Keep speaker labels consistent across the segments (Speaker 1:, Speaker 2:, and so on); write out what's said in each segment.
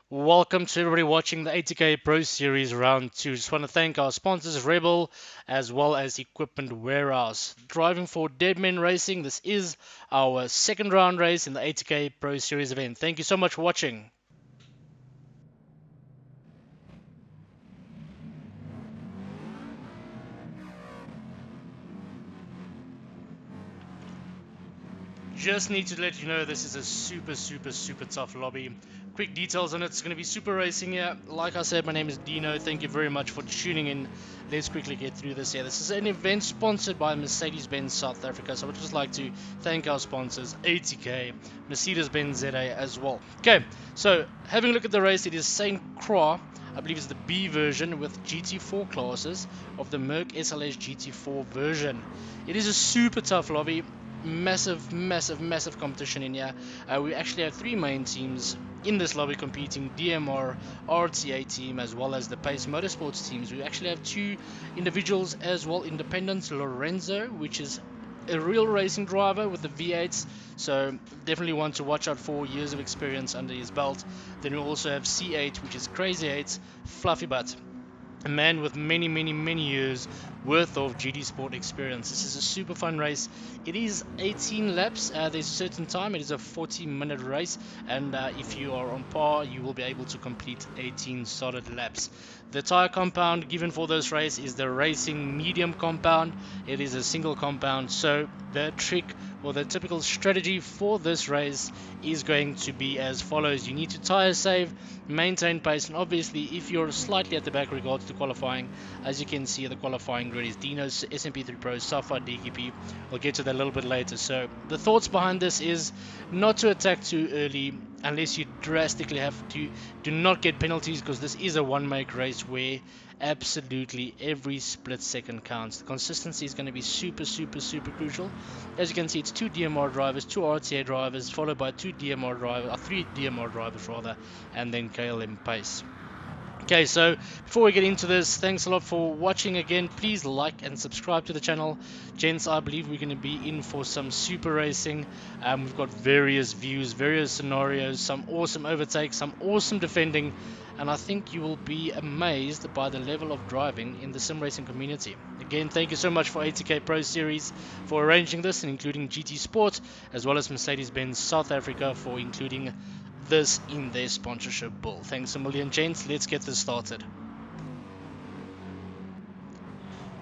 Speaker 1: Welcome to everybody watching the ATK Pro Series Round 2. Just want to thank our sponsors Rebel as well as Equipment Warehouse. Driving for Deadman Racing, this is our second round race in the ATK Pro Series event. Thank you so much for watching. Just need to let you know this is a super tough lobby. Quick details on it. It's going to be super racing here. Like I said, my name is Deano. Thank you very much for tuning in. Let's quickly get through this here. This is an event sponsored by Mercedes-Benz South Africa. So I would just like to thank our sponsors, ATK, Mercedes-Benz ZA as well. Okay, so having a look at the race, it is St. Croix. I believe it's the B version with GT4 classes of the Merc SLS GT4 version. It is a super tough lobby. Massive competition in here. We actually have three main teams in this lobby competing: DMR, RTA team, as well as the Pace Motorsports teams. We actually have two individuals as well, independents. Lorenzo, which is a real racing driver with the V8s, so definitely one to watch out for. Years of experience under his belt. Then we also have C8, which is Crazy 8's Fluffy Butt, a man with many years worth of GD Sport experience. This is a super fun race. It is 18 laps. There's a certain time. It is a 40-minute race, and if you are on par, you will be able to complete 18 solid laps. The tire compound given for this race is the Racing Medium compound. It is a single compound, so the trick or the typical strategy for this race is going to be as follows. You need to tire save, maintain pace, and obviously if you're slightly at the back regards to qualifying, as you can see, the qualifying grid is Deano's SMP3 Pro, Safa, DKP. We'll get to that a little bit later. So the thoughts behind this is not to attack too early unless you drastically have to. Do not get penalties, because this is a one-make race where absolutely every split second counts. The consistency is going to be super crucial. As you can see, it's two DMR drivers, two RTA drivers, followed by two DMR drivers, or three DMR drivers rather, and then KLM pace. Okay, so before we get into this, thanks a lot for watching again. Please like and subscribe to the channel. Gents, I believe we're going to be in for some super racing. We've got various views, various scenarios, some awesome overtakes, some awesome defending, and I think you will be amazed by the level of driving in the sim racing community. Again, thank you so much for ATK Pro Series for arranging this and including GT Sport, as well as Mercedes-Benz South Africa for including this in their sponsorship bill. Thanks a million, gents. Let's get this started.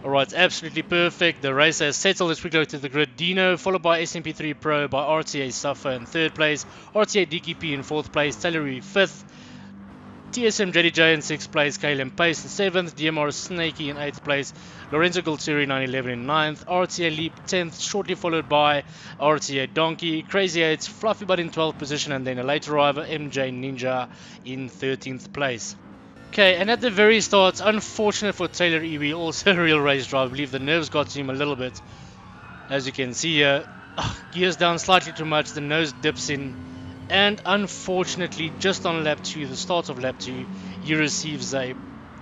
Speaker 1: Alright, absolutely perfect. The race has settled. Let's quickly go to the grid. Deano, followed by SMP3 Pro by RTA Suffer in third place, RTA DKP in fourth place, Tailory fifth, TSM JDJ in 6th place, KLM Pace in 7th, DMR Snaky in 8th place, Lorenzo Gulturi 911 in 9th, RTA Leap 10th, shortly followed by RTA Donkey, Crazy 8's Fluffy Butt in 12th position, and then a late arriver MJ Ninja in 13th place. Okay, and at the very start, unfortunate for Taylor Ewey, also a real race driver. I believe the nerves got to him a little bit. As you can see here, gears down slightly too much, the nose dips in, and unfortunately, just on lap 2, the start of lap 2, he receives a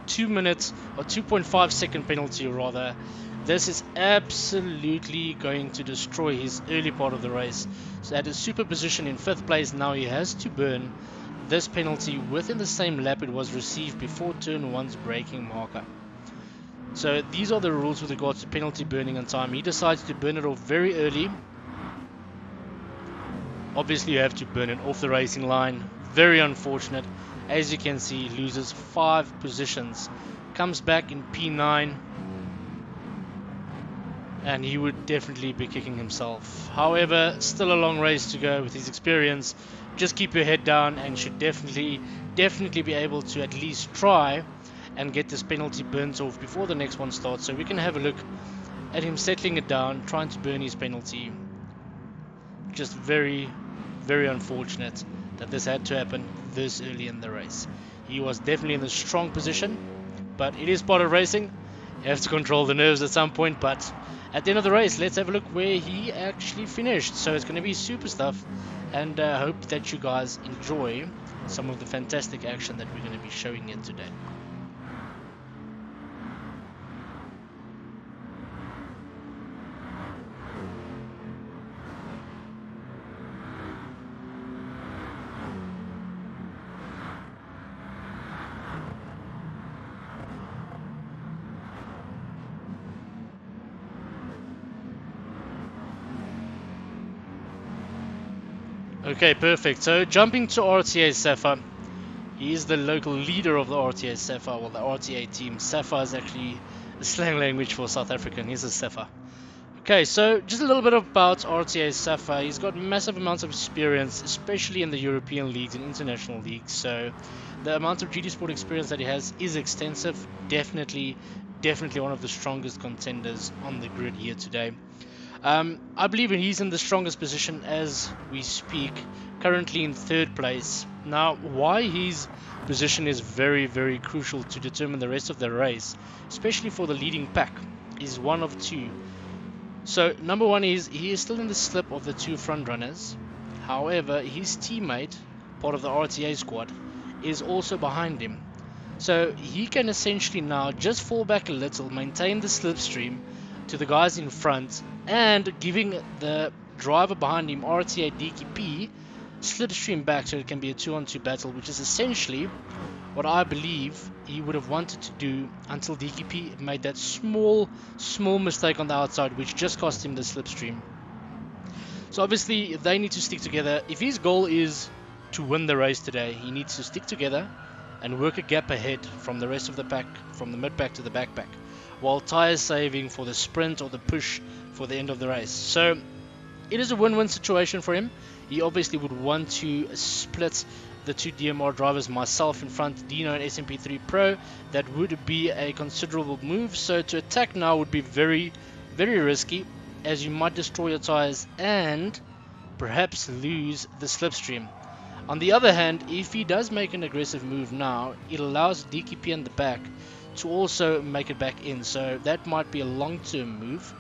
Speaker 1: 2 minutes or 2.5 second penalty rather. This is absolutely going to destroy his early part of the race. So at a super position in 5th place, now he has to burn this penalty within the same lap it was received before turn 1's braking marker. So these are the rules with regards to penalty burning on time. He decides to burn it off very early. Obviously you have to burn it off the racing line. Very unfortunate. As you can see, he loses 5 positions. Comes back in P9. And he would definitely be kicking himself. However, still a long race to go with his experience. Just keep your head down and should definitely be able to at least try and get this penalty burnt off before the next one starts. So we can have a look at him settling it down, trying to burn his penalty. Just very unfortunate that this had to happen this early in the race. He was definitely in a strong position, but it is part of racing. You have to control the nerves at some point, but at the end of the race, let's have a look where he actually finished. So it's going to be super stuff, and I hope that you guys enjoy some of the fantastic action that we're going to be showing you today. Okay, perfect. So jumping to RTA Safa. He is the local leader of the RTA Safa, well, the RTA team. Safa is actually a slang language for South African. He's a Safa. Okay, so just a little bit about RTA Safa. He's got massive amounts of experience, especially in the European leagues and international leagues. So the amount of GT Sport experience that he has is extensive. Definitely one of the strongest contenders on the grid here today. I believe he's in the strongest position as we speak, currently in third place. Now, why his position is very crucial to determine the rest of the race, especially for the leading pack, is one of two. So, number one is he is still in the slip of the two front runners. However, his teammate, part of the RTA squad, is also behind him. So he can essentially now just fall back a little, maintain the slipstream to the guys in front, and giving the driver behind him, RTA DKP, slipstream back so it can be a 2-on-2 battle, which is essentially what I believe he would have wanted to do until DKP made that small mistake on the outside, which just cost him the slipstream. So obviously they need to stick together. If his goal is to win the race today, he needs to stick together and work a gap ahead from the rest of the pack, from the mid pack to the back pack, while tyres saving for the sprint or the push for the end of the race. So it is a win-win situation for him. He obviously would want to split the two DMR drivers, myself in front, Deano and SMP3 Pro. That would be a considerable move. So to attack now would be very risky, as you might destroy your tyres and perhaps lose the slipstream. On the other hand, if he does make an aggressive move now, it allows DKP in the back to also make it back in. So that might be a long-term move.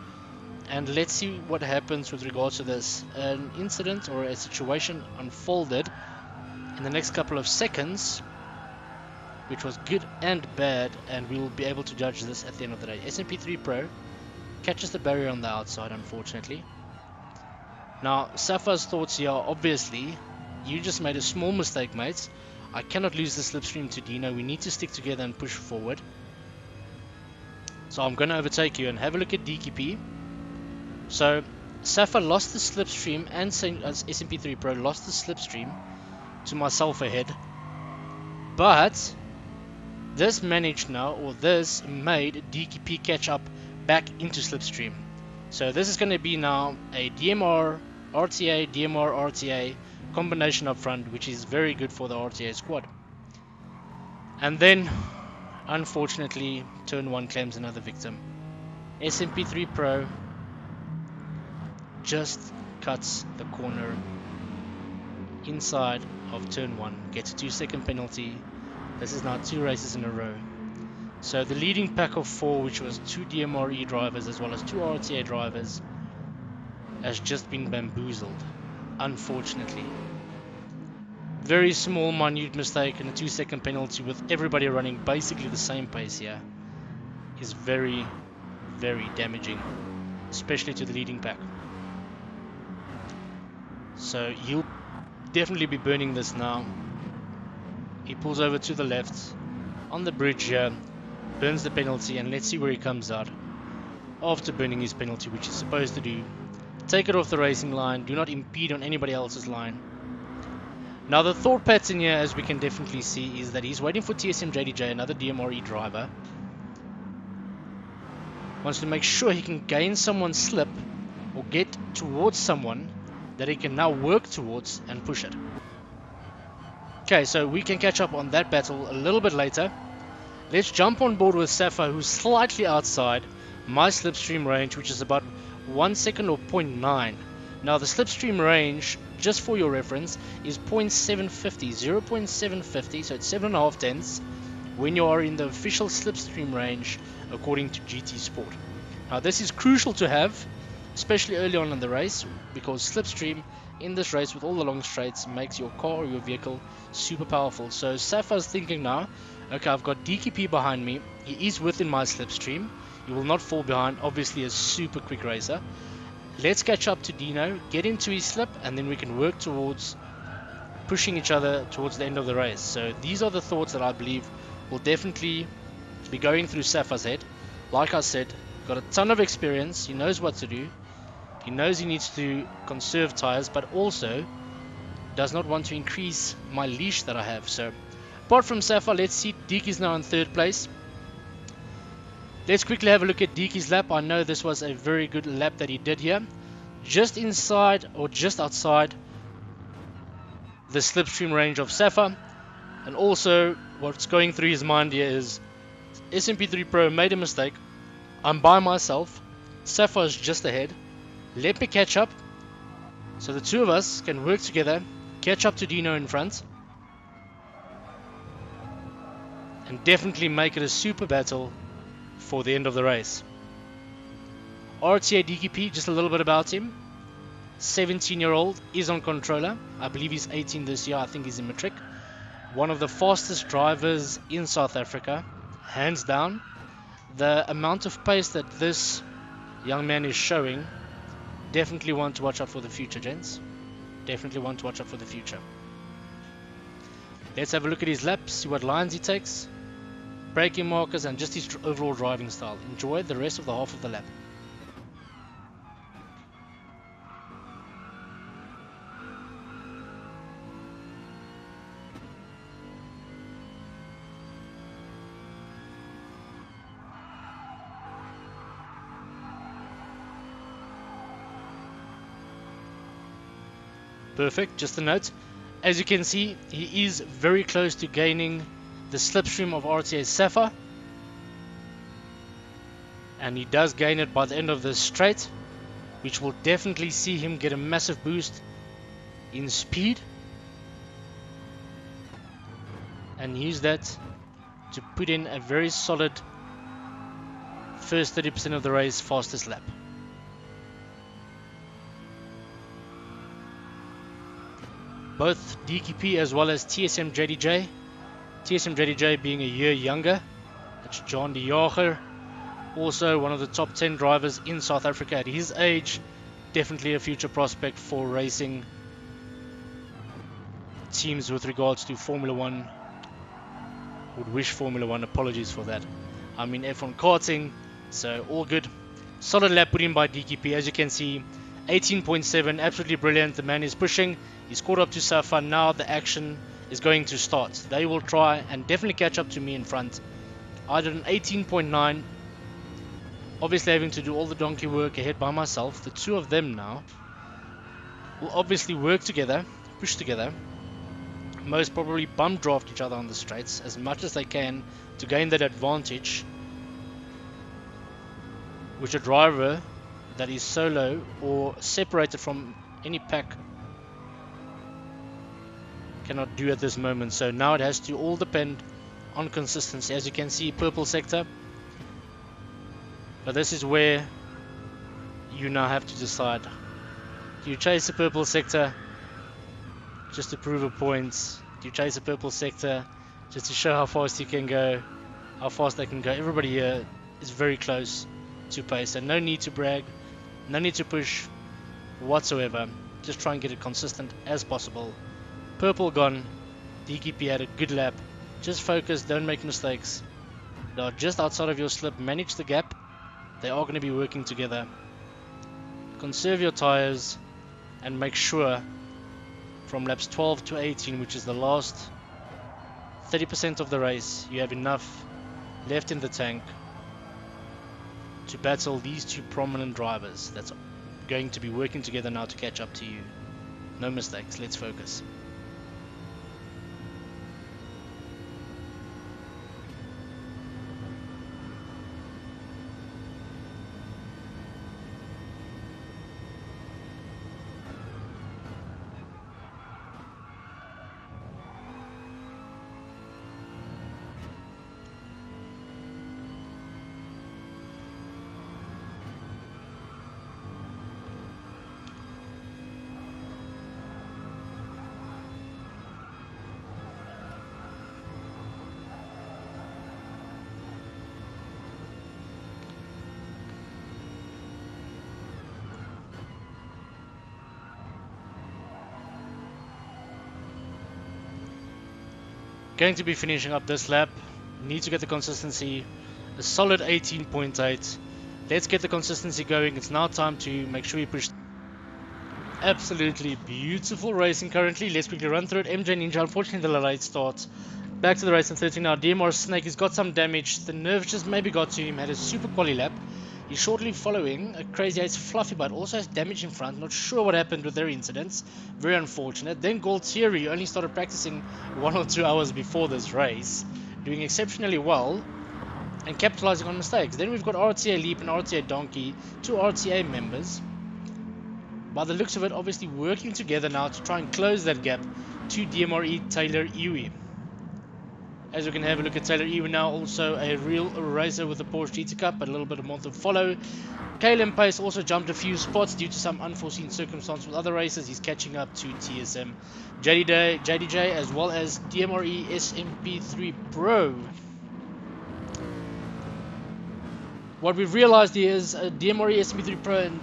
Speaker 1: And let's see what happens with regards to this. An incident or a situation unfolded in the next couple of seconds, which was good and bad, and we will be able to judge this at the end of the day. SMP3 Pro catches the barrier on the outside, unfortunately. Now, Safa's thoughts here are obviously, you just made a small mistake, mates. I cannot lose the slipstream to Deano. We need to stick together and push forward. So I'm going to overtake you and have a look at DKP. So Safa lost the slipstream and SMP3 Pro lost the slipstream to myself ahead. But this managed now, or this made DKP catch up back into slipstream. So this is going to be now a DMR, RTA, DMR, RTA combination up front, which is very good for the RTA squad. And then, unfortunately, turn 1 claims another victim. SMP3 Pro just cuts the corner inside of turn 1, gets a 2-second penalty. This is now 2 races in a row. So the leading pack of 4, which was 2 DMRE drivers as well as 2 RTA drivers, has just been bamboozled, unfortunately. Very small, minute mistake and a 2-second penalty with everybody running basically the same pace here is very damaging, especially to the leading pack. So you'll definitely be burning this now. He pulls over to the left on the bridge here, burns the penalty, and let's see where he comes out after burning his penalty, which he's supposed to do. Take it off the racing line, do not impede on anybody else's line. Now the thought pattern here, as we can definitely see, is that he's waiting for TSM JDJ, another DMRE driver. Wants to make sure he can gain someone's slip or get towards someone that he can now work towards and push it. Okay, so we can catch up on that battle a little bit later. Let's jump on board with Safa, who's slightly outside my slipstream range, which is about 1 second or 0.9. Now the slipstream range, just for your reference, is 0.750, so it's 7.5 tenths when you are in the official slipstream range according to GT Sport. Now this is crucial to have, especially early on in the race, because slipstream in this race with all the long straights makes your car or your vehicle super powerful. So Safa's thinking now, okay, I've got DKP behind me, he is within my slipstream, he will not fall behind, obviously a super quick racer. Let's catch up to Deano, get into his slip, and then we can work towards pushing each other towards the end of the race. So these are the thoughts that I believe will definitely be going through Safa's head. Like I said, got a ton of experience, he knows what to do. He knows he needs to conserve tires, but also does not want to increase my leash that I have. So apart from Safa, let's see, Deke is now in third place. Let's quickly have a look at Deke's lap. I know this was a very good lap that he did here. Just inside or just outside the slipstream range of Safa. And also what's going through his mind here is SMP3 Pro made a mistake. I'm by myself. Safa is just ahead. Let me catch up. So the two of us can work together, catch up to Deano in front. And definitely make it a super battle for the end of the race. RTA DKP, just a little bit about him. 17-year-old, is on controller. I believe he's 18 this year. I think he's in matric. One of the fastest drivers in South Africa, hands down. The amount of pace that this young man is showing, definitely one to watch out for the future, gents. Definitely one to watch out for the future. Let's have a look at his laps, see what lines he takes, braking markers, and just his overall driving style. Enjoy the rest of the half of the lap. Perfect, just a note. As you can see, he is very close to gaining the slipstream of RTA Safa. And he does gain it by the end of this straight, which will definitely see him get a massive boost in speed. And use that to put in a very solid first 30% of the race fastest lap. Both DKP as well as TSM JDJ. TSM JDJ being a year younger. That's John de Jager. Also one of the top 10 drivers in South Africa at his age. Definitely a future prospect for racing teams with regards to Formula 1. Would wish Formula 1, apologies for that. I mean F1 karting, so all good. Solid lap put in by DKP, as you can see. 18.7, absolutely brilliant. The man is pushing. He's caught up to Safa. Now the action is going to start. They will try and definitely catch up to me in front. I did an 18.9. Obviously having to do all the donkey work ahead by myself. The two of them now will obviously work together, push together. Most probably bump draft each other on the straights as much as they can to gain that advantage, which a driver that is solo or separated from any pack cannot do at this moment. So now it has to all depend on consistency. As you can see, purple sector, but this is where you now have to decide. Do you chase the purple sector just to prove a point? Do you chase the purple sector just to show how fast you can go, how fast they can go? Everybody here is very close to pace, and no need to brag, no need to push whatsoever. Just try and get it consistent as possible. Purple gone. DKP had a good lap. Just focus, don't make mistakes. They are just outside of your slip. Manage the gap. They are going to be working together. Conserve your tires and make sure from laps 12 to 18, which is the last 30% of the race, you have enough left in the tank to battle these two prominent drivers that's going to be working together now to catch up to you. No mistakes, let's focus. Going to be finishing up this lap. Need to get the consistency. A solid 18.8. Let's get the consistency going. It's now time to make sure you push. Absolutely beautiful racing currently. Let's quickly run through it. MJ Ninja, unfortunately, the late start. Back to the race in 13 now. DMR Snake has got some damage. The nerves just maybe got to him. Had a super quali lap. He's shortly following a Crazy Ace Fluffy, but also has damage in front. Not sure what happened with their incidents. Very unfortunate. Then Galtieri only started practicing 1 or 2 hours before this race, doing exceptionally well and capitalizing on mistakes. Then we've got RTA Leap and RTA Donkey, two RTA members. By the looks of it, obviously working together now to try and close that gap to DMRE Taylor Iwi. As we can have a look at Taylor Iwi now, also a real racer with the Porsche GT Cup, but a little bit of more to follow. KLM Pace also jumped a few spots due to some unforeseen circumstances with other races. He's catching up to TSM JDJ as well as DMRE SMP3 Pro. What we've realized is DMRE SMP3 Pro and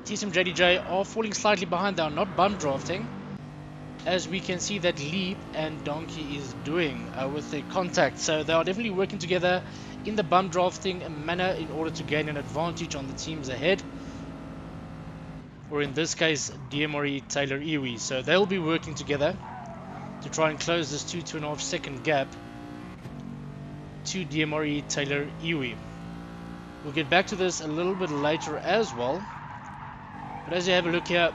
Speaker 1: TSM JDJ are falling slightly behind. They are not bum drafting, as we can see that Leap and Donkey is doing with the contact. So they are definitely working together in the bum drafting manner in order to gain an advantage on the teams ahead, or in this case DMRE Taylor Iwi. So they'll be working together to try and close this 2.5 second gap to DMRE Taylor Iwi. We'll get back to this a little bit later as well, but as you have a look here,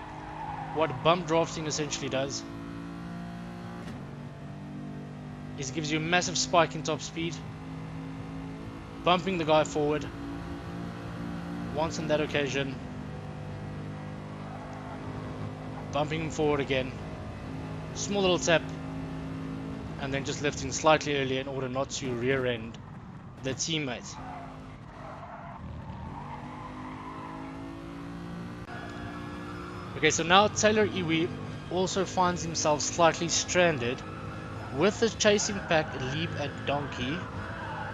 Speaker 1: what bump drafting essentially does is it gives you a massive spike in top speed, bumping the guy forward once on that occasion, bumping him forward again, small little tap, and then just lifting slightly earlier in order not to rear end the teammate. Okay, so now Taylor Iwi also finds himself slightly stranded with the chasing pack Leap and Donkey,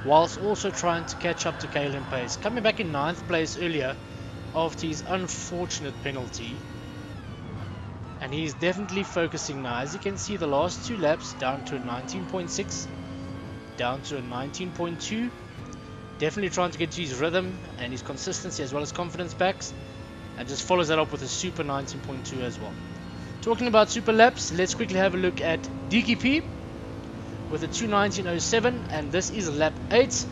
Speaker 1: whilst also trying to catch up to KLM Pace, coming back in 9th place earlier after his unfortunate penalty. And he's definitely focusing now. As you can see, the last 2 laps down to a 19.6, down to a 19.2. Definitely trying to get to his rhythm and his consistency as well as confidence backs, and just follows that up with a super 19.2 as well. Talking about super laps, let's quickly have a look at DKP with a 2:19.07, and this is lap 8.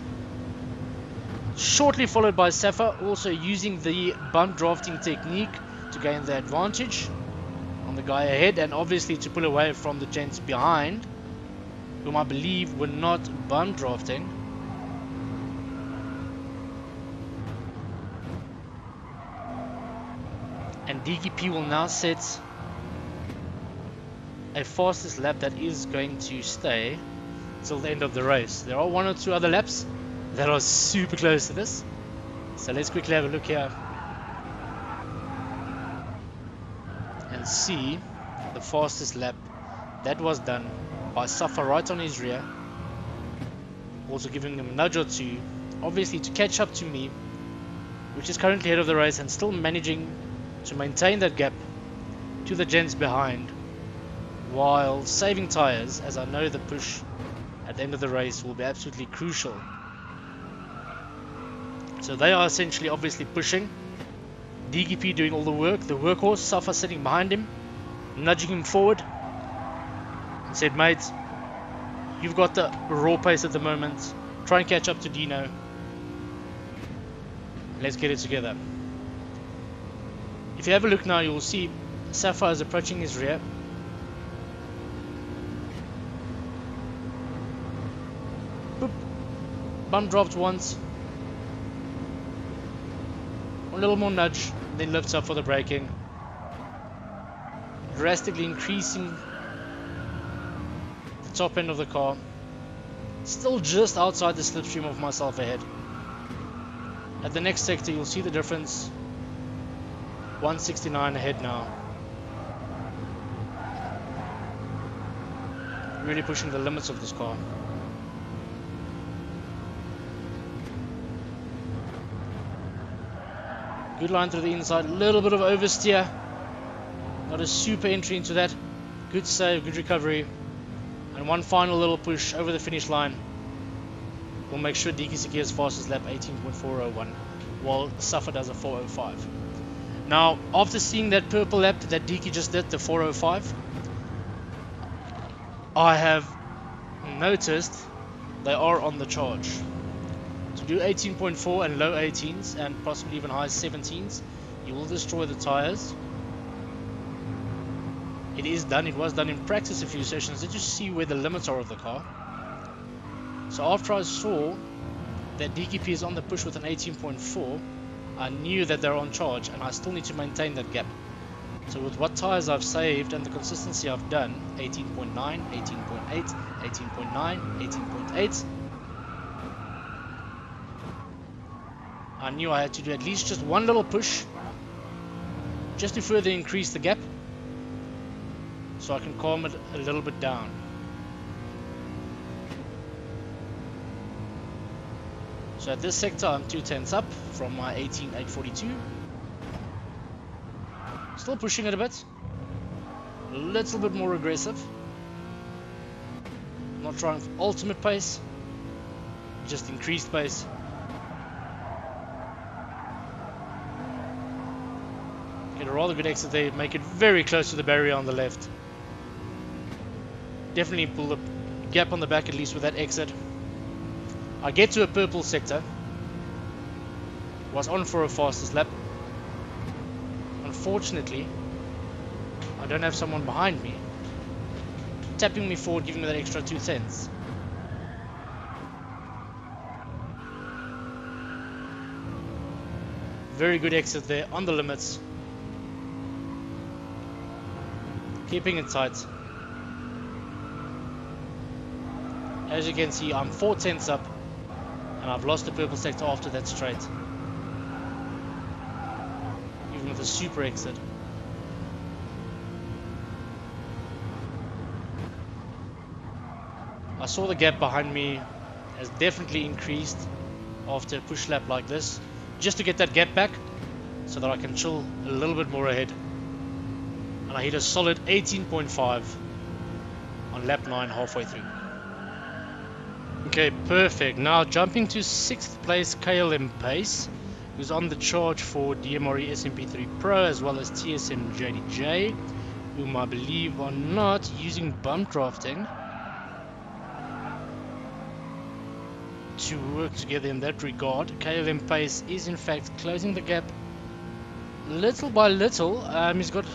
Speaker 1: Shortly followed by Safa, also using the bump drafting technique to gain the advantage on the guy ahead, and obviously to pull away from the gents behind, whom I believe were not bump drafting. And DKP will now set a fastest lap that is going to stay till the end of the race. There are 1 or 2 other laps that are super close to this, so let's quickly have a look here and see the fastest lap that was done by Safa right on his rear, also giving him a nudge or two, obviously to catch up to me, which is currently ahead of the race, and still managing to maintain that gap to the gents behind while saving tires, as I know the push at the end of the race will be absolutely crucial. So they are essentially obviously pushing, DKP doing all the work, the workhorse, Safa sitting behind him, nudging him forward, and said, mate, you've got the raw pace at the moment, try and catch up to Deano, let's get it together. If you have a look now, you will see Safa is approaching his rear. Boop. Bump dropped once. A little more nudge, then lifts up for the braking. Drastically increasing the top end of the car. Still just outside the slipstream of myself ahead. At the next sector, you'll see the difference. 169 ahead now. Really pushing the limits of this car. Good line through the inside, a little bit of oversteer. Not a super entry into that. Good save, good recovery. And one final little push over the finish line will make sure DK secures fastest lap 18.401, while Safa does a 405. Now, after seeing that purple lap that Deaky just did, the 4:05, I have noticed they are on the charge. To do 18.4 and low 18s and possibly even high 17s, you will destroy the tires. It is done. It was done in practice a few sessions. Did you see where the limits are of the car? So after I saw that DKP is on the push with an 18.4, I knew that they're on charge, and I still need to maintain that gap. So with what tires I've saved and the consistency I've done, 18.9, 18.8, 18.9, 18.8, I knew I had to do at least just one little push just to further increase the gap so I can calm it a little bit down. So at this sector I'm 2/10 up from my 18.842. Still pushing it a bit. A little bit more aggressive. Not trying for ultimate pace, just increased pace. Get a rather good exit there, make it very close to the barrier on the left. Definitely pull the gap on the back at least with that exit. I get to a purple sector. Was on for a fastest lap. Unfortunately, I don't have someone behind me tapping me forward, giving me that extra 2/10. Very good exit there on the limits. Keeping it tight. As you can see, I'm 4/10 up, and I've lost the purple sector after that straight. Even with a super exit. I saw the gap behind me has definitely increased after a push lap like this, just to get that gap back so that I can chill a little bit more ahead. And I hit a solid 18.5 on lap 9 halfway through. Okay, perfect. Now jumping to 6th place, KLM Pace, who's on the charge for DMRE SMP3 Pro as well as TSM JDJ, whom I believe are not using bump drafting to work together in that regard. KLM Pace is in fact closing the gap little by little. He's got,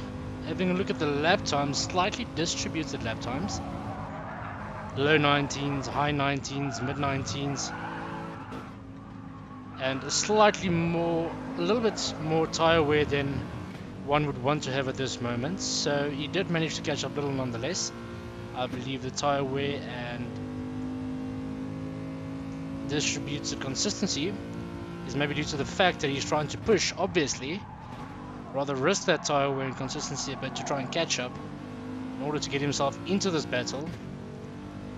Speaker 1: having a look at the lap times, slightly distributed lap times. Low 19s, high 19s, mid 19s, and a little bit more tire wear than one would want to have at this moment. So he did manage to catch up little nonetheless. I believe the tire wear and distributed consistency is maybe due to the fact that he's trying to push, obviously, rather risk that tire wear and consistency a bit to try and catch up in order to get himself into this battle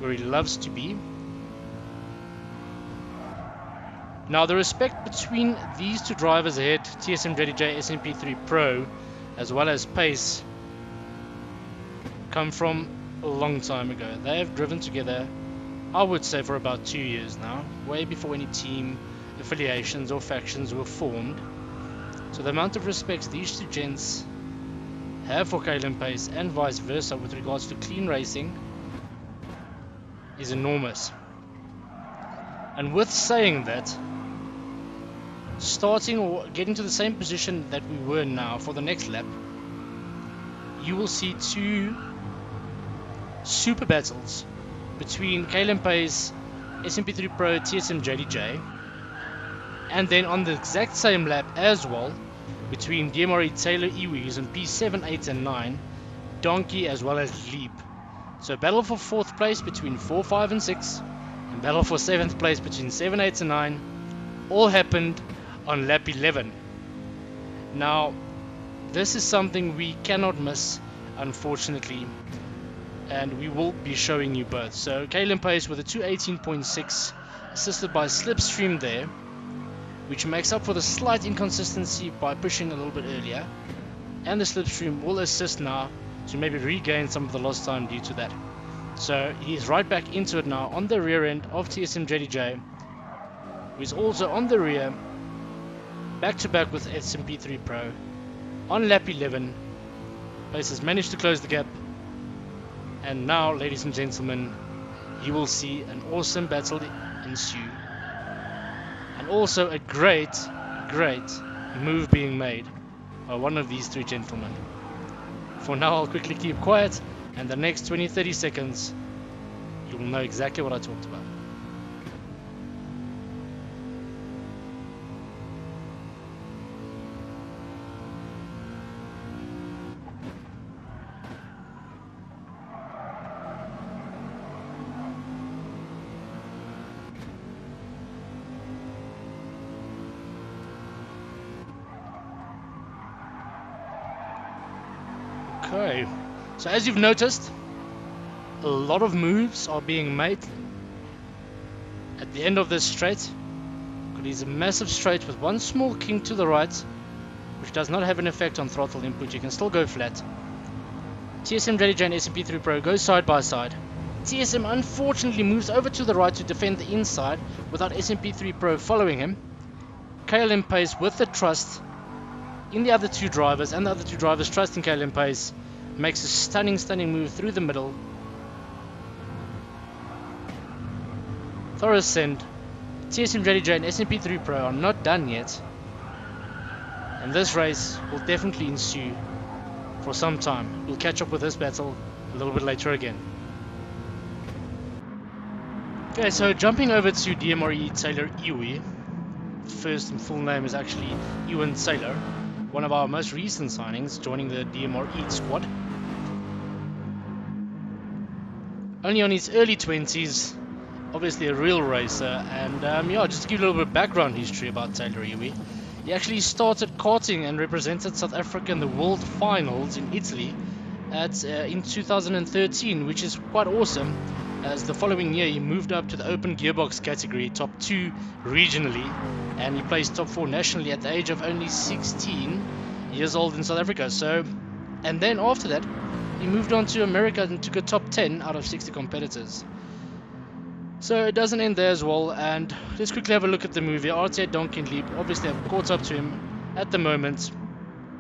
Speaker 1: where he loves to be. Now the respect between these two drivers ahead, TSM JDJ SMP3 Pro as well as Pace, come from a long time ago. They have driven together, I would say, for about 2 years now, way before any team affiliations or factions were formed. So the amount of respect these two gents have for KLM Pace and vice versa with regards to clean racing is enormous. And with saying that, starting or getting to the same position that we were now for the next lap, you will see two super battles between KLM Pace, SMP3 Pro, TSM JDJ, and then on the exact same lap as well between DMRE Taylor Iwis and P7, 8 and 9, Donkey as well as Leap. So battle for 4th place between 4, 5 and 6, and battle for 7th place between 7, 8 and 9, all happened on lap 11. Now this is something we cannot miss, unfortunately, and we will be showing you both. So KLM Pace with a 218.6 assisted by Slipstream there, which makes up for the slight inconsistency by pushing a little bit earlier, and the Slipstream will assist now to maybe regain some of the lost time due to that. So he's right back into it now on the rear end of TSM JDJ, who is also on the rear, back to back with SMP3 Pro, on lap 11. Pace has managed to close the gap. And now, ladies and gentlemen, you will see an awesome battle ensue. And also a great move being made by one of these three gentlemen. For now, I'll quickly keep quiet, and the next 20-30 seconds, you will know exactly what I talked about. Okay, so as you've noticed, a lot of moves are being made at the end of this straight. It is a massive straight with one small kink to the right, which does not have an effect on throttle input. You can still go flat. TSM JDJ and SMP3 Pro go side by side. TSM unfortunately moves over to the right to defend the inside without SMP3 Pro following him. KLM Pace with the trust in the other two drivers, and the other two drivers trusting KLM Pace, makes a stunning move through the middle. Thorough send. TSM JDJ and SMP3 Pro are not done yet, and this race will definitely ensue for some time. We'll catch up with this battle a little bit later again. Okay, so jumping over to DMRE Taylor Iwi. First and full name is actually Ewan Taylor, one of our most recent signings, joining the DMRE squad. Only on his early 20s, obviously a real racer, and yeah, just to give you a little bit of background history about Taylor Iwi. He actually started karting and represented South Africa in the World Finals in Italy in 2013, which is quite awesome, as the following year he moved up to the open gearbox category, top 2 regionally, and he placed top 4 nationally at the age of only 16 years old in South Africa. So, and then after that he moved on to America and took a top 10 out of 60 competitors. So it doesn't end there as well, and let's quickly have a look at the movie. RT8 Donkey and Leap, obviously I've caught up to him at the moment.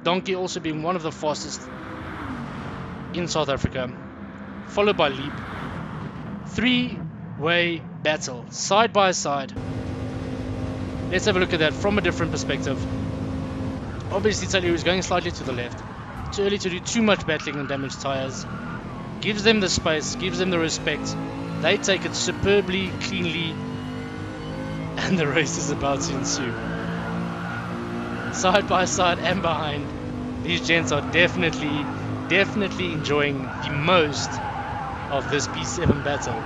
Speaker 1: Donkey also being one of the fastest in South Africa, followed by Leap. 3-way battle, side by side. Let's have a look at that from a different perspective. Obviously Taylor is going slightly to the left. Too early to do too much battling and damage tires. Gives them the space, gives them the respect. They take it superbly, cleanly, and the race is about to ensue. Side by side and behind, these gents are definitely enjoying the most of this P7 battle.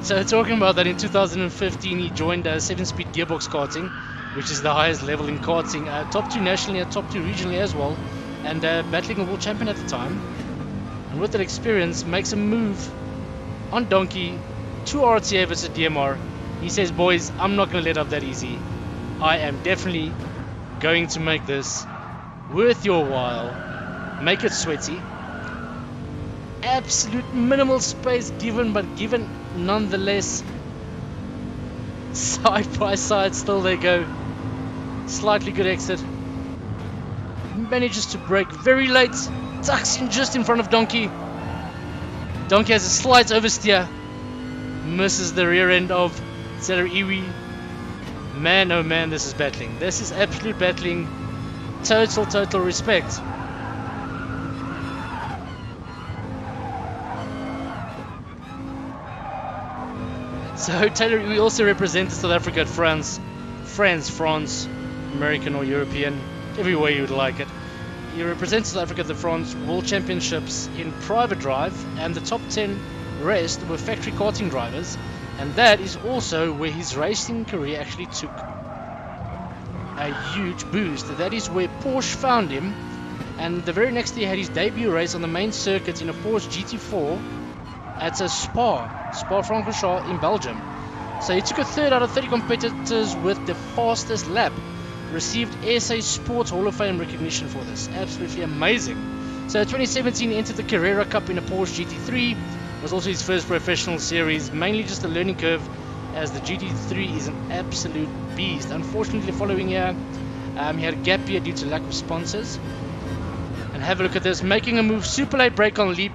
Speaker 1: So talking about that, in 2015 he joined 7-speed gearbox karting, which is the highest level in karting, top 2 nationally and top 2 regionally as well, and battling a world champion at the time. And with that experience, makes a move on Donkey to RTA versus DMR. He says, boys, I'm not going to let up that easy. I am definitely going to make this worth your while. Make it sweaty. Absolute minimal space given, but given nonetheless. Side by side, still they go. Slightly good exit. Manages to brake very late. Tucks in just in front of Donkey. Donkey has a slight oversteer. Misses the rear end of Taylor Iwi. Man, oh man, this is battling. This is absolute battling. Total respect. So Taylor Iwi also represented South Africa at France, American or European, every way you would like it. He represents South Africa at the France World Championships in private drive, and the top 10 rest were factory karting drivers, and that is also where his racing career actually took a huge boost. That is where Porsche found him, and the very next year he had his debut race on the main circuit in a Porsche GT4 at a Spa-Francorchamps in Belgium. So he took a third out of 30 competitors with the fastest lap. Received SA Sports Hall of Fame recognition for this. Absolutely amazing. So 2017 he entered the Carrera Cup in a Porsche GT3. It was also his first professional series, mainly just a learning curve as the GT3 is an absolute beast. Unfortunately, following here, he had a gap here due to lack of sponsors. And have a look at this, making a move, super late break on Leap.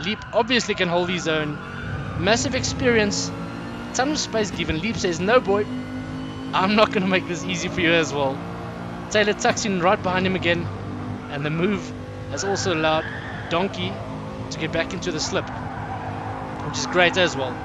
Speaker 1: Leap obviously can hold his own. Massive experience, ton of space given. Leap says, no boy, I'm not going to make this easy for you as well. Taylor tucks in right behind him again, and the move has also allowed Donkey to get back into the slip, which is great as well.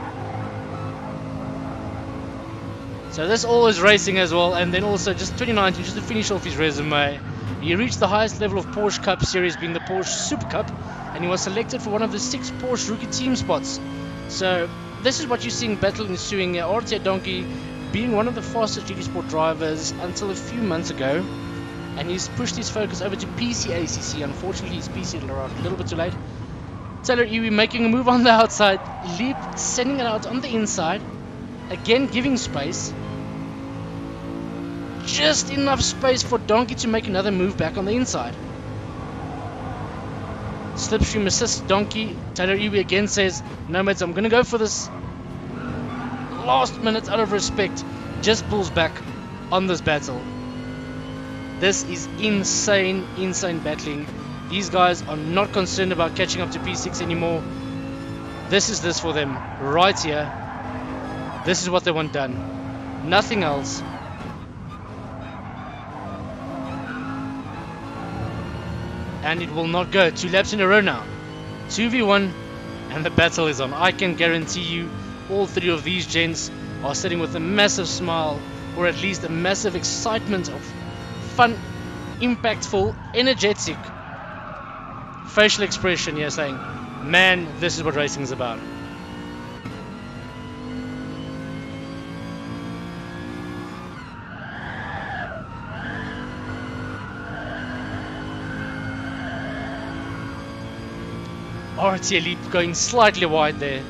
Speaker 1: So this all is racing as well, and then also just 2019, just to finish off his resume, he reached the highest level of Porsche Cup Series, being the Porsche Super Cup, and he was selected for one of the 6 Porsche rookie team spots. So this is what you're seeing battle ensuing here. RTA Donkey being one of the fastest GT Sport drivers until a few months ago, and he's pushed his focus over to PCACC. Unfortunately, he's PC'd around a little bit too late. Taylor Iwi making a move on the outside, Leap sending it out on the inside, again giving space. Just enough space for Donkey to make another move back on the inside. Slipstream assists Donkey. Taylor Iwi again says, no mates, I'm going to go for this. Last minute, out of respect, just pulls back on this battle. This is insane, insane battling. These guys are not concerned about catching up to P6 anymore. This is this for them right here. This is what they want done. Nothing else. And it will not go. 2 laps in a row now. 2v1 and the battle is on. I can guarantee you all 3 of these gents are sitting with a massive smile, or at least a massive excitement of fun, impactful, energetic facial expression here, saying, man, this is what racing is about. RTA Leap going slightly wide there.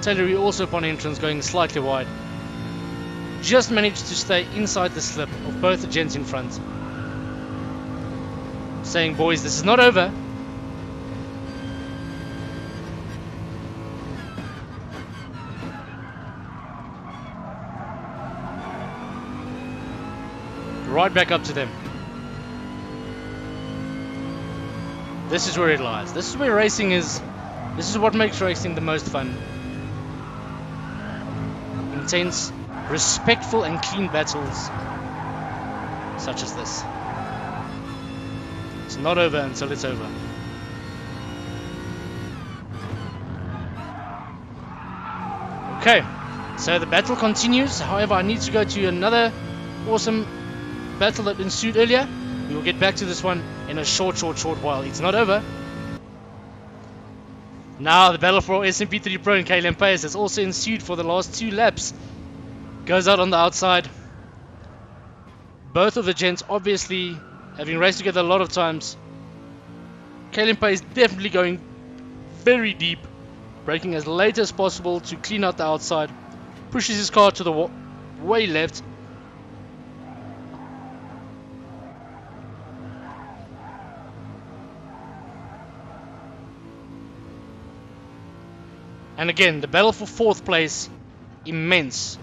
Speaker 1: Taylor also upon entrance going slightly wide. Just managed to stay inside the slip of both the gents in front. Saying, boys, this is not over. Right back up to them. This is where it lies. This is where racing is. This is what makes racing the most fun. Intense, respectful and clean battles such as this. It's not over until it's over. Okay, so the battle continues. However, I need to go to another awesome battle that ensued earlier. We will get back to this one in a short while. It's not over. Now the battle for SMP3 Pro and KLM Pace has also ensued for the last 2 laps. Goes out on the outside. Both of the gents obviously having raced together a lot of times. KLM Pace definitely going very deep, braking as late as possible to clean out the outside. Pushes his car to the way left. And again, the battle for 4th place, immense.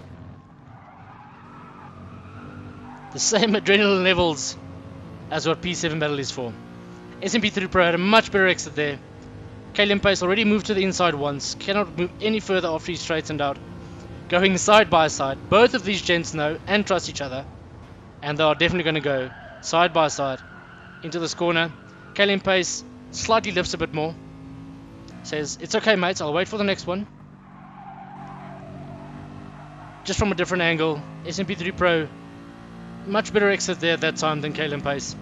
Speaker 1: The same adrenaline levels as what P7 battle is for. SMP3 Pro had a much better exit there. KLM Pace already moved to the inside once, cannot move any further after he's straightened out. Going side by side, both of these gents know and trust each other, and they are definitely going to go side by side into this corner. KLM Pace slightly lifts a bit more. Says, it's okay mates, I'll wait for the next one. Just from a different angle. SMP3 Pro, much better exit there that time than KLM Pace.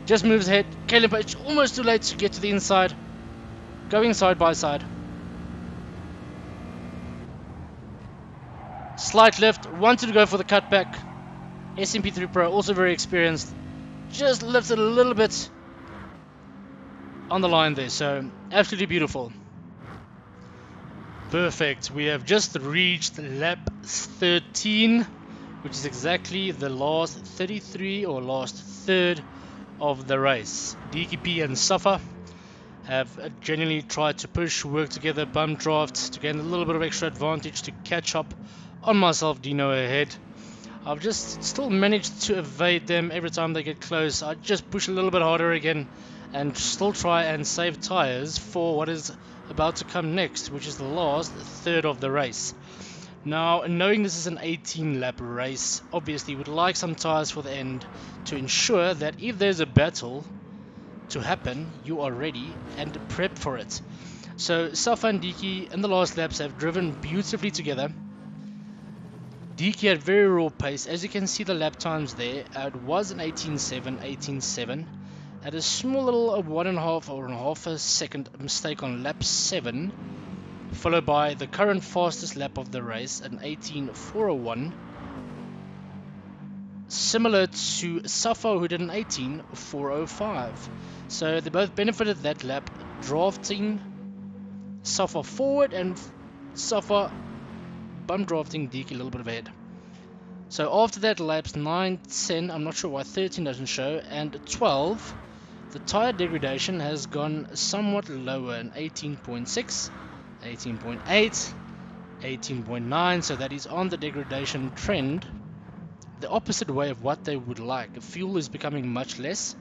Speaker 1: Just moves ahead. KLM Pace almost too late to get to the inside. Going side by side. Slight lift, wanted to go for the cutback. SMP3 Pro, also very experienced. Just lifted a little bit on the line there, so absolutely beautiful. Perfect. We have just reached lap 13, which is exactly the last 33 or last third of the race. DKP and Safa have genuinely tried to push, work together, bump draft to gain a little bit of extra advantage to catch up on myself, Deano ahead. I've just still managed to evade them every time they get close. I just push a little bit harder again and still try and save tires for what is about to come next, which is the last third of the race. Now, knowing this is an 18 lap race, obviously would like some tires for the end to ensure that if there's a battle to happen, you are ready and prepped for it. So Safa and Diki in the last laps have driven beautifully together. Diki had very raw pace. As you can see the lap times there, it was an 18.7, 18.7. Had a small little 1.5 a second mistake on lap 7, followed by the current fastest lap of the race, an 18.401. Similar to Safa, who did an 18.405. So they both benefited that lap, drafting Safa forward and Safa bump drafting Diki a little bit ahead. So after that, laps 9, 10, I'm not sure why 13 doesn't show, and 12, the tire degradation has gone somewhat lower, an 18.6, 18.8, 18.9, so that is on the degradation trend, the opposite way of what they would like. The fuel is becoming much less,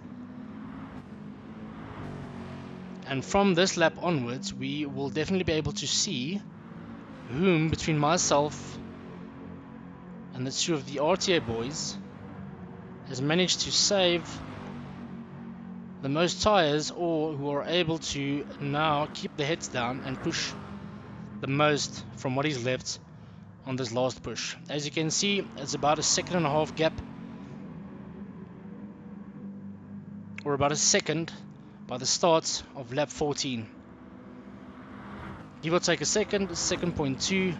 Speaker 1: and from this lap onwards, we will definitely be able to see whom between myself and the two of the RTA boys has managed to save the most tires, or who are able to now keep the heads down and push the most from what is left on this last push. As you can see, it's about a 1.5 second gap, or about a second by the start of lap 14. Give or take a second, second 0.2.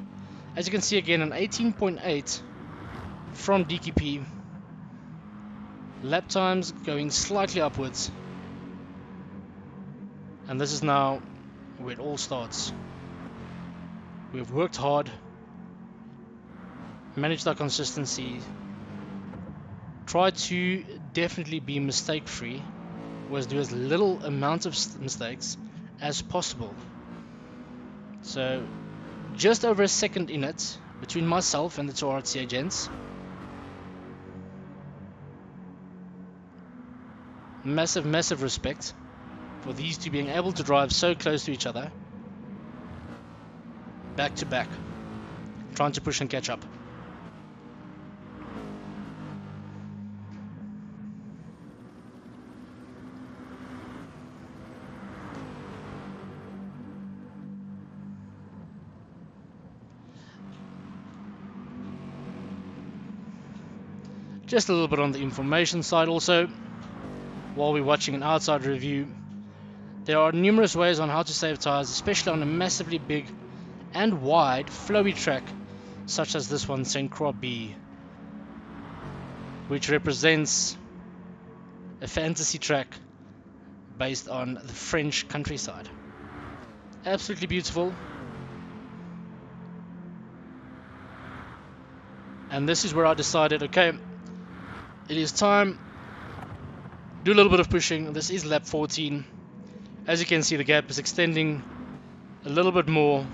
Speaker 1: As you can see again, an 18.8 from DKP. Lap times going slightly upwards. And this is now where it all starts. We've worked hard, managed our consistency, tried to definitely be mistake free, was do as little amount of mistakes as possible. So just over a second in it between myself and the two RTA gents. Massive respect for these two being able to drive so close to each other, back to back, trying to push and catch up. Just a little bit on the information side also, while we're watching an outside review. There are numerous ways on how to save tires, especially on a massively big and wide flowy track such as this one, St. Croix B, which represents a fantasy track based on the French countryside. Absolutely beautiful. And this is where I decided, okay, it is time, do a little bit of pushing. This is lap 14. As you can see, the gap is extending a little bit more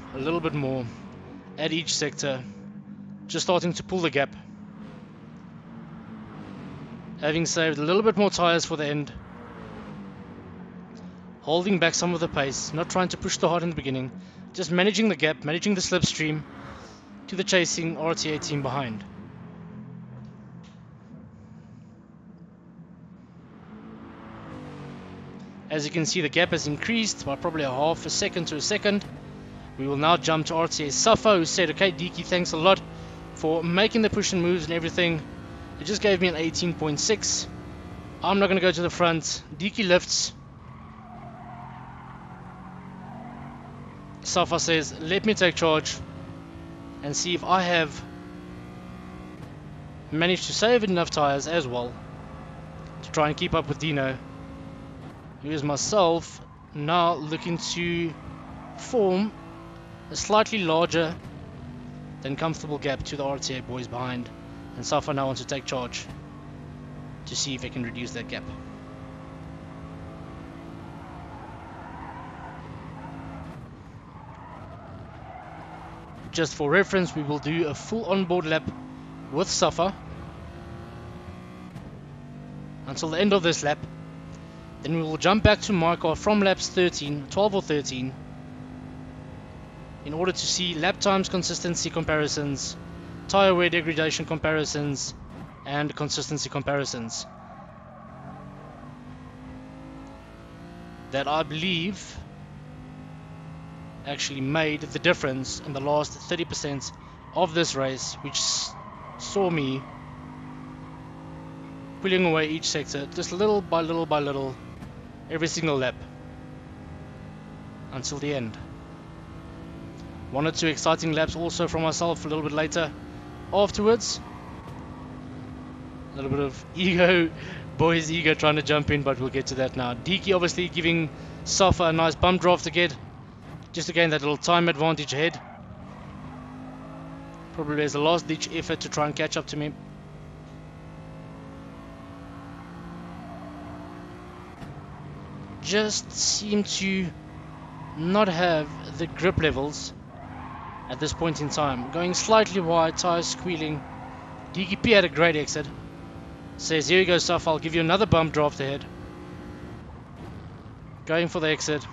Speaker 1: at each sector. Just starting to pull the gap. Having saved a little bit more tires for the end. Holding back some of the pace, not trying to push too hard in the beginning. Just managing the gap, managing the slipstream to the chasing RTA team behind. As you can see, the gap has increased by probably 1/2 a second to a second. We will now jump to RTA Safa, who said, okay, Diki, thanks a lot for making the push and moves and everything. It just gave me an 18.6. I'm not going to go to the front. Diki lifts. Safa says, let me take charge and see if I have managed to save enough tires as well to try and keep up with Deano. Here's myself now looking to form a slightly larger than comfortable gap to the RTA boys behind, and Safa now wants to take charge to see if they can reduce that gap. just for reference, we will do a full onboard lap with suffer until the end of this lap. Then we will jump back to my car from laps 12 or 13 in order to see lap times consistency comparisons, tire wear degradation comparisons, and consistency comparisons that I believe actually made the difference in the last 30% of this race, which saw me pulling away each sector just little by little by little every single lap until the end. One or two exciting laps also from myself a little bit later afterwards. A little bit of ego, boys ego trying to jump in, but we'll get to that now. Deaky obviously giving Safa a nice bump draft again, just to gain that little time advantage ahead. Probably as a last ditch effort to try and catch up to me. Just seem to not have the grip levels at this point in time. Going slightly wide, tires squealing. DKP had a great exit. Says, here you go, Saf, I'll give you another bump draft ahead. Going for the exit.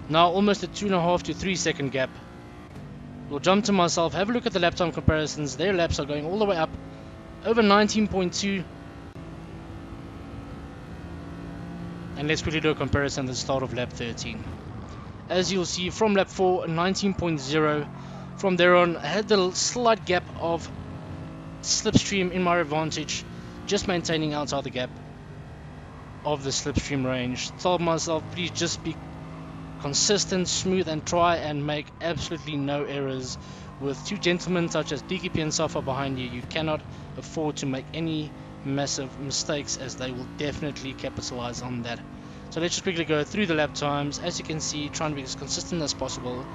Speaker 1: Now almost a 2.5 to 3 second gap. We'll jump to myself, have a look at the lap time comparisons. Their laps are going all the way up, over 19.2. And let's quickly do a comparison at the start of lap 13. As you'll see, from lap 4, 19.0. From there on, I had the slight gap of slipstream in my advantage, just maintaining outside the gap of the slipstream range. Told myself, please just be consistent, smooth, and try and make absolutely no errors. With two gentlemen such as DKP and Safa behind you, you cannot afford to make any massive mistakes, as they will definitely capitalize on that. So let's just quickly go through the lap times. As you can see, trying to be as consistent as possible.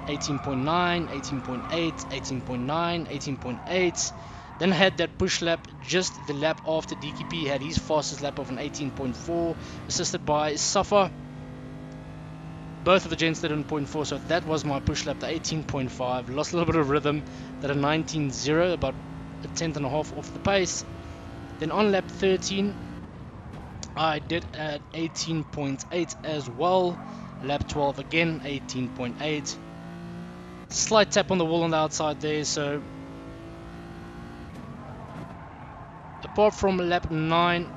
Speaker 1: 18.9, 18.8, 18.9, 18.8. Then I had that push lap just the lap after DKP had his fastest lap of an 18.4, assisted by Safa. Both of the gents did an 0.4, so that was my push lap, the 18.5. Lost a little bit of rhythm, that a 19.0, about a tenth and a half off the pace. Then on lap 13, I did at 18.8 as well. Lap 12 again, 18.8. Slight tap on the wall on the outside there, so apart from lap 9,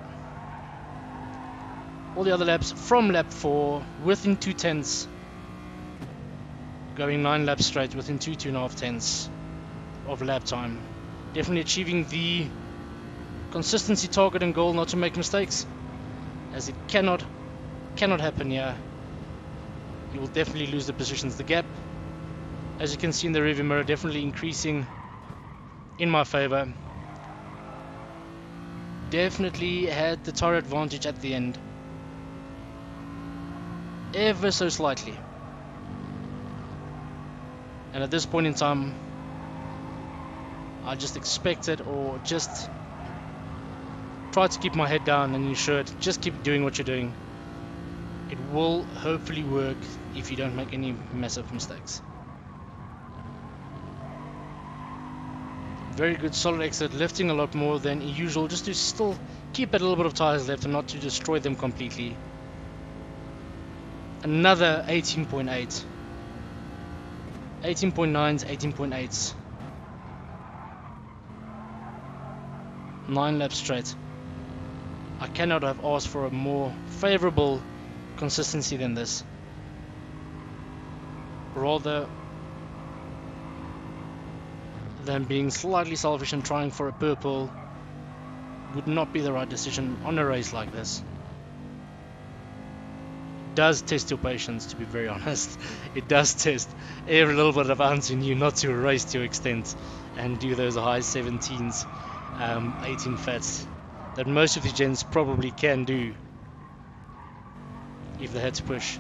Speaker 1: all the other laps from lap 4 within 2 tenths, going 9 laps straight within 2.5 tenths of lap time. Definitely achieving the consistency target and goal, not to make mistakes, as it cannot happen here. You will definitely lose the positions. The gap, as you can see in the rearview mirror, definitely increasing in my favor. Definitely had the tire advantage at the end, ever so slightly. And at this point in time, I just expected, or just try to keep my head down and ensure it. Just keep doing what you're doing. It will hopefully work if you don't make any massive mistakes. Very good solid exit, lifting a lot more than usual, just to still keep a little bit of tires left and not to destroy them completely. Another 18.8. 18.9s, 18.8s. 9 laps straight. I cannot have asked for a more favorable consistency than this. Rather than being slightly selfish and trying for a purple, would not be the right decision on a race like this. It does test your patience, to be very honest. It does test every little bit of ounce in you not to race to your extent and do those high 17s, 18 fats that most of the gents probably can do if they had to push.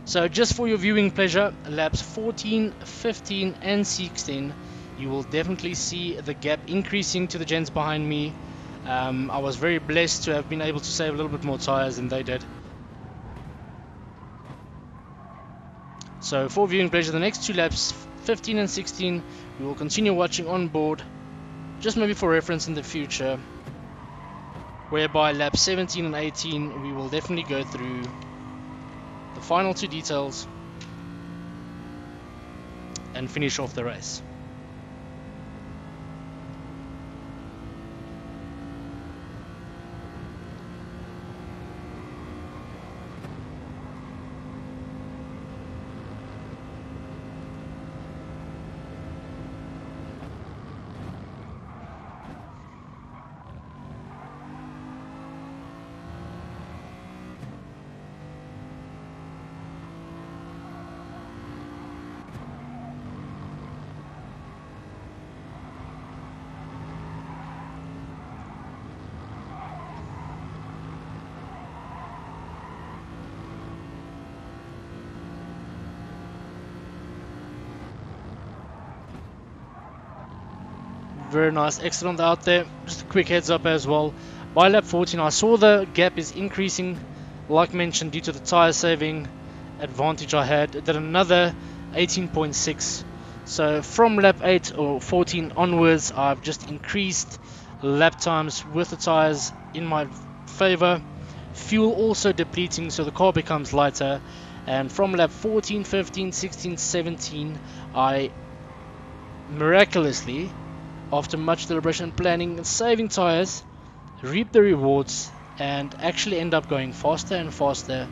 Speaker 1: So just for your viewing pleasure, laps 14, 15 and 16, you will definitely see the gap increasing to the gents behind me. I was very blessed to have been able to save a little bit more tires than they did. So for viewing pleasure, the next 2 laps, 15 and 16, we will continue watching on board, just maybe for reference in the future, whereby lap 17 and 18 we will definitely go through the final 2 details and finish off the race. Very nice, excellent out there. Just a quick heads up as well. By lap 14, I saw the gap is increasing, like mentioned, due to the tire saving advantage I had. I did another 18.6. So from lap 8 or 14 onwards, I've just increased lap times with the tires in my favor. Fuel also depleting, so the car becomes lighter. And from lap 14, 15, 16, 17, I miraculously, after much deliberation and planning and saving tires, reap the rewards and actually end up going faster and faster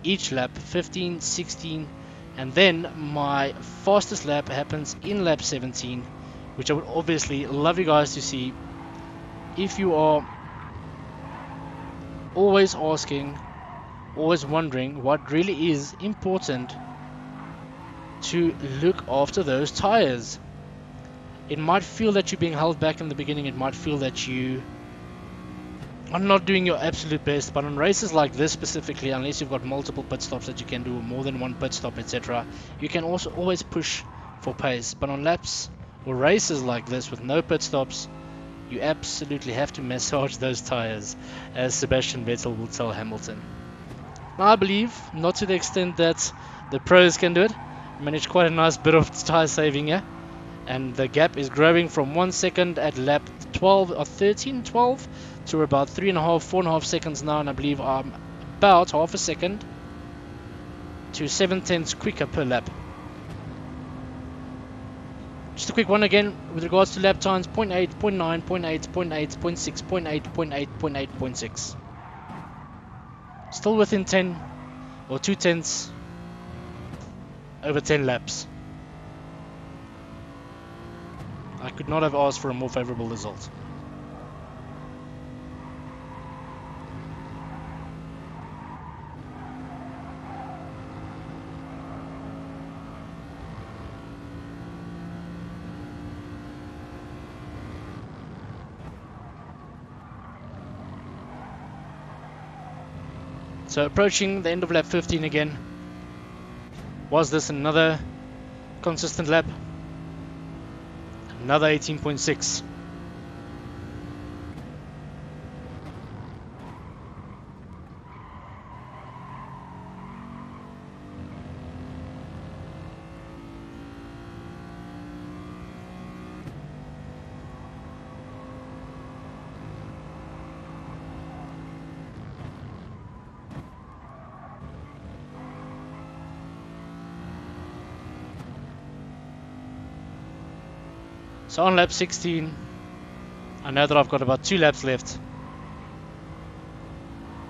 Speaker 1: each lap, 15, 16, and then my fastest lap happens in lap 17, which I would obviously love you guys to see. If you are always asking, always wondering what really is important, to look after those tires. It might feel that you're being held back in the beginning, it might feel that you are not doing your absolute best, but on races like this specifically, unless you've got multiple pit stops that you can do, more than one pit stop, etc., you can also always push for pace. But on laps or races like this with no pit stops, you absolutely have to massage those tires, as Sebastian Vettel will tell Hamilton. Now, I believe, not to the extent that the pros can do it, managed quite a nice bit of tire saving here. And the gap is growing from 1 second at lap 12 or 13, 12 to about 3.5, 4.5 seconds now, and I believe I'm about half a second to 7/10 quicker per lap. Just a quick one again with regards to lap times: 0.8, 0.9, 0.8, 0.8, 0.6, 0.8, 0.8, 0.8, 0.6. Still within 10 or 2/10 over 10 laps. I could not have asked for a more favorable result. So approaching the end of lap 15 again. Was this another consistent lap? Another 18.6. So on lap 16, I know that I've got about 2 laps left,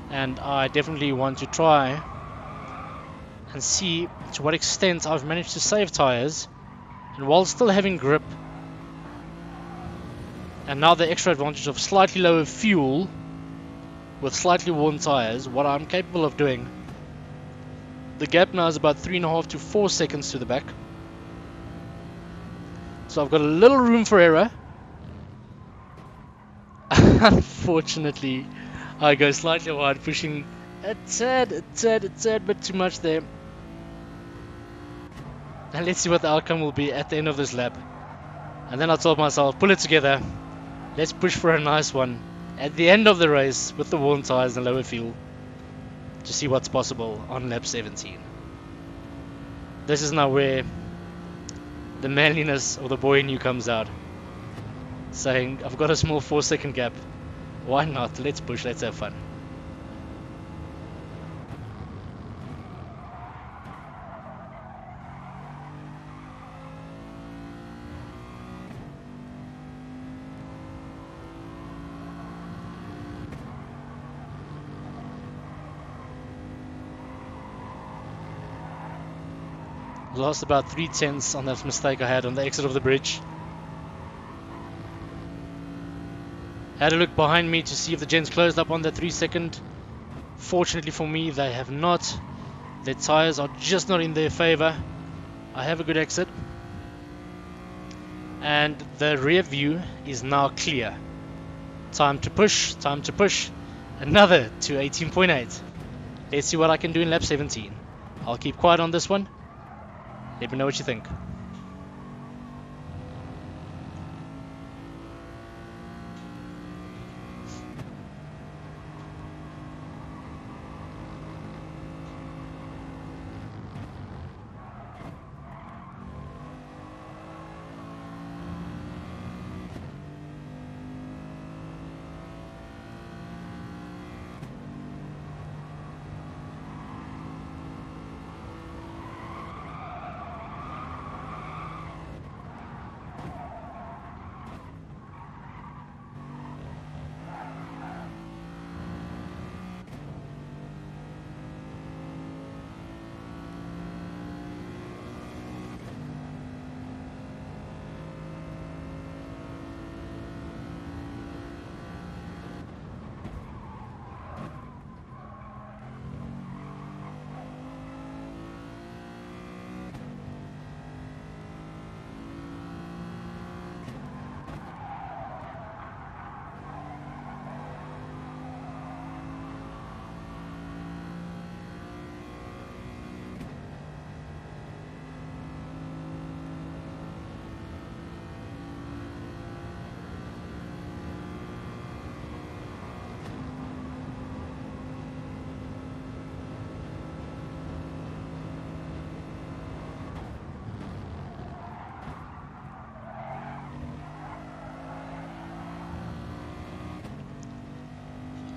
Speaker 1: and I definitely want to try and see to what extent I've managed to save tires, and while still having grip, and now the extra advantage of slightly lower fuel with slightly worn tires, what I'm capable of doing. The gap now is about 3.5 to 4 seconds to the back. So I've got a little room for error. Unfortunately, I go slightly wide, pushing a tad bit too much there. And let's see what the outcome will be at the end of this lap. And then I told myself, pull it together. Let's push for a nice one at the end of the race with the worn tires and lower fuel to see what's possible on lap 17. This is now where the manliness or the boy in you comes out, saying, I've got a small 4-second gap. Why not? Let's push, let's have fun. Lost about 3/10 on that mistake I had on the exit of the bridge. Had a look behind me to see if the gents closed up on the 3-second. Fortunately for me, they have not. Their tyres are just not in their favour. I have a good exit. And the rear view is now clear. Time to push, time to push. Another to 18.8. Let's see what I can do in lap 17. I'll keep quiet on this one. Let me know what you think.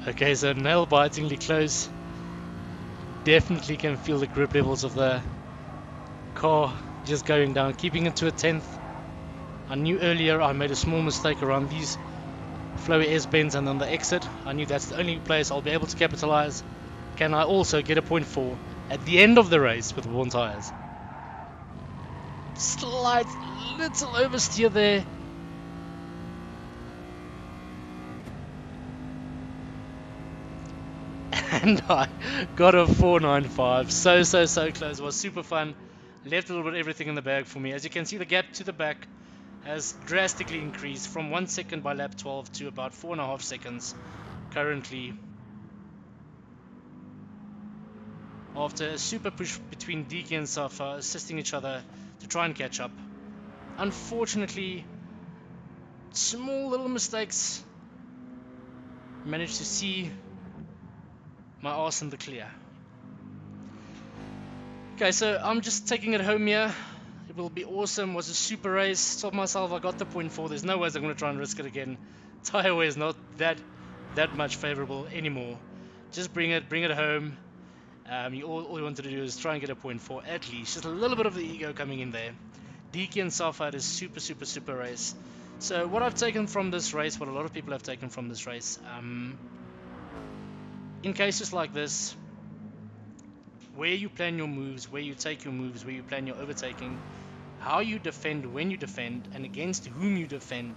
Speaker 1: Okay, so nail-bitingly close. Definitely can feel the grip levels of the car just going down, keeping it to a 10th. I knew earlier I made a small mistake around these flowy S-bends and on the exit. I knew that's the only place I'll be able to capitalize. Can I also get a 0.4 at the end of the race with worn tires? Slight little oversteer there. And I got a 4.95. So close. It was super fun. Left a little bit of everything in the bag for me. As you can see, the gap to the back has drastically increased from 1 second by lap 12 to about 4.5 seconds currently. After a super push between Diki and Safa assisting each other to try and catch up. Unfortunately, small little mistakes managed to see my arse in the clear. Okay, so I'm just taking it home here. It will be awesome. It was a super race. Told myself I got the 0.4. There's no ways I'm going to try and risk it again. Tire wear is not that much favorable anymore. Just bring it home. All you wanted to do is try and get a 0.4 at least. Just a little bit of the ego coming in there. Diki and Safa had a super race. So what I've taken from this race, what a lot of people have taken from this race, in cases like this, where you plan your moves, where you take your moves, where you plan your overtaking, how you defend, when you defend, and against whom you defend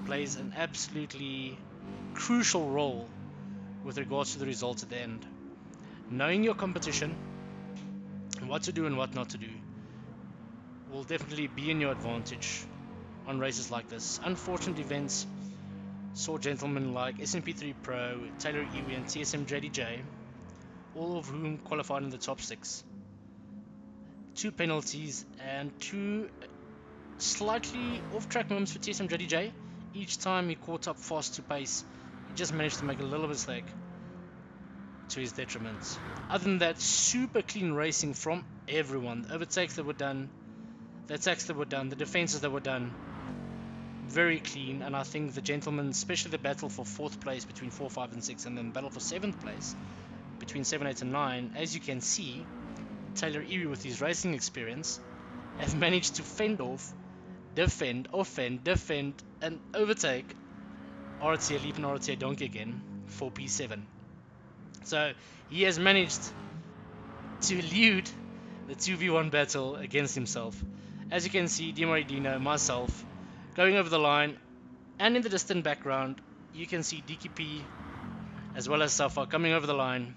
Speaker 1: plays an absolutely crucial role with regards to the results at the end. Knowing your competition, and what to do and what not to do, will definitely be in your advantage on races like this. Unfortunate events saw gentlemen like SMP3 Pro, Taylor Iwi, and TSM JDJ, all of whom qualified in the top 6. 2 penalties and 2 slightly off-track moments for TSM JDJ. Each time he caught up fast to pace, he just managed to make a little mistake to his detriment. Other than that, super clean racing from everyone. The overtakes that were done, the attacks that were done, the defenses that were done, very clean. And I think the gentlemen, especially the battle for 4th place between 4, 5 and 6, and then the battle for 7th place between 7, 8 and 9, as you can see, Taylor Erie with his racing experience have managed to fend off, defend, offend, defend, and overtake RTA Leap and RTA Donkey again for P7. So he has managed to elude the 2v1 battle against himself. As you can see, Deano, myself, going over the line, and in the distant background, you can see DKP as well as Safa coming over the line.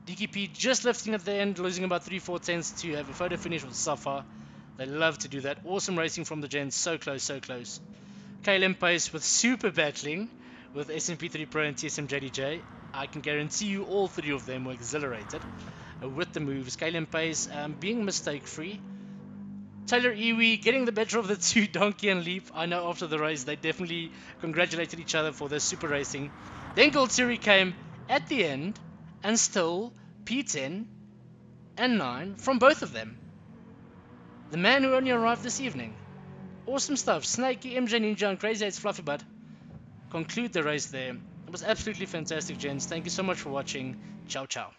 Speaker 1: DKP just lifting at the end, losing about 3-4 tenths to have a photo finish with Safa. They love to do that. Awesome racing from the gents, so close, so close. KLM Pace with super battling with SMP3 Pro and TSM JDJ. I can guarantee you all three of them were exhilarated with the moves. KLM Pace being mistake free. Taylor Iwi getting the better of the two, Donkey and Leap. I know after the race they definitely congratulated each other for their super racing. Then Gold Siri came at the end and stole P10 and 9 from both of them. The man who only arrived this evening. Awesome stuff. Snakey, MJ Ninja, and Crazy 8's Fluffy Butt conclude the race there. It was absolutely fantastic, gents. Thank you so much for watching. Ciao, ciao.